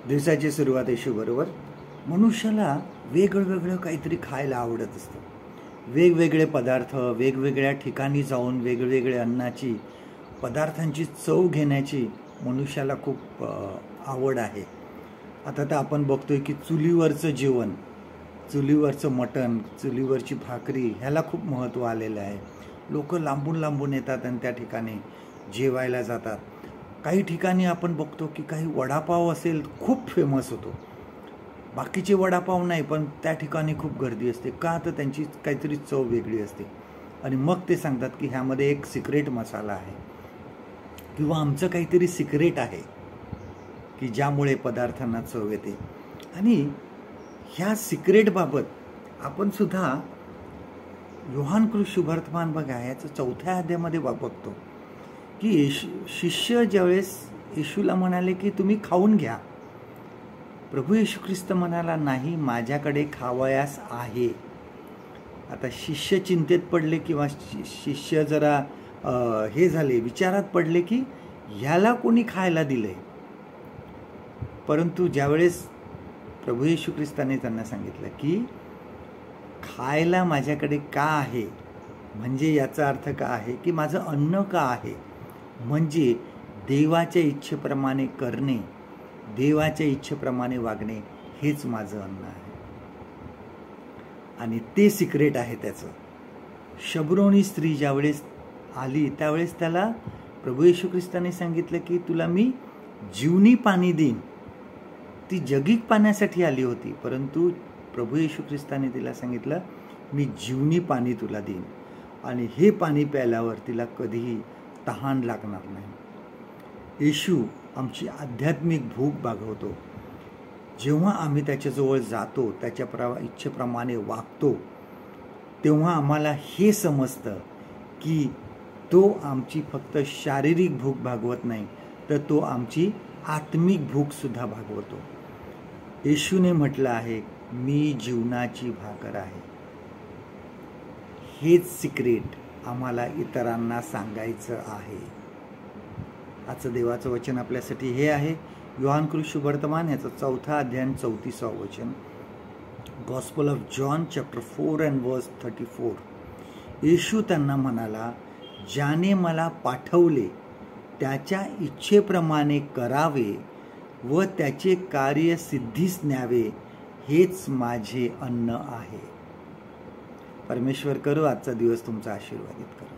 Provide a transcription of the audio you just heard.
दिवसाची सुरुवात येशूबरोबर. मनुष्याला वेगवेगळं काहीतरी खायला आवडत असतं. वेगवेगळे पदार्थ, वेगवेगळ्या ठिकाणी जाऊन वेगवेगळ्या अन्नाची, पदार्थांची चव घेण्याची मनुष्याला खूप आवड आहे. आता तर आपण बघतोय की चुलीवरचं जेवण, चुलीवरचं मटण, चुलीवरची भाकरी ह्याला खूप महत्त्व आलेलं आहे. लोक लांबून लांबून येतात आणि त्या ठिकाणी जेवायला जातात. काही ठिकाणी आपण बघतो की काही वडापाव असेल खूप फेमस होतो. बाकीचे वडापाव नाही, पण त्या ठिकाणी खूप गर्दी असते. का? तर त्यांची काहीतरी चव वेगळी असते. आणि मग ते सांगतात की ह्यामध्ये एक सिक्रेट मसाला आहे किंवा आमचं काहीतरी सिक्रेट आहे की ज्यामुळे पदार्थांना चव येते. आणि ह्या सिक्रेटबाबत आपण सुद्धा योहान शुभवर्तमान बघा, याचं 4थ्या अध्यायामध्ये बघतो की शिष्य ज्यावेळेस येशूला म्हणाले की तुम्ही खाऊन घ्या, प्रभू येशू ख्रिस्त म्हणाला नाही, माझ्याकडे खावयास आहे. आता शिष्य चिंतेत पडले किंवा शिष्य जरा हे झाले, विचारात पडले की ह्याला कोणी खायला दिलंय. परंतु ज्यावेळेस प्रभू येशू ख्रिस्ताने त्यांना सांगितलं की खायला माझ्याकडे का आहे, म्हणजे याचा अर्थ का आहे की माझं अन्न का आहे, म्हणजे देवाच्या इच्छेप्रमाणे करणे, देवाच्या इच्छेप्रमाणे वागणे, हेच माझं अन्न आहे. आणि ते सिक्रेट आहे त्याचं. शबरोनी स्त्री ज्यावेळेस आली त्यावेळेस त्याला प्रभू येशू ख्रिस्ताने सांगितलं की तुला मी जीवनी पाणी देईन. ती जगीक पाण्यासाठी आली होती, परंतु प्रभू येशू ख्रिस्ताने तिला सांगितलं मी जीवनी पाणी तुला देईन आणि हे पाणी प्यायल्यावर तिला कधीही तहान लागणार नाही. येशू आमची आध्यात्मिक भूक भागवतो. जेव्हा आम्ही त्याच्याजवळ जातो, त्याच्या इच्छेप्रमाणे वागतो, तेव्हा आम्हाला हे समजतं की तो आमची फक्त शारीरिक भूक भागवत नाही, तर तो आमची आत्मिक भूकसुद्धा भागवतो. येशूने म्हटलं आहे मी जीवनाची भाकर आहे. हेच सिक्रेट आम्हाला इतरांना सांगायचं आहे. आजचं देवाचं वचन आपल्यासाठी हे आहे, योहान शुभवर्तमान याचं 4था अध्याय 34वा वचन. Gospel of John chapter 4 and verse 34. येशू त्यांना म्हणाला, ज्याने मला पाठवले त्याच्या इच्छेप्रमाणे करावे व त्याचे कार्य सिद्धीस न्यावे, हेच माझे अन्न आहे. परमेश्वर करो आजचा दिवस तुमचा आशीर्वादित करो.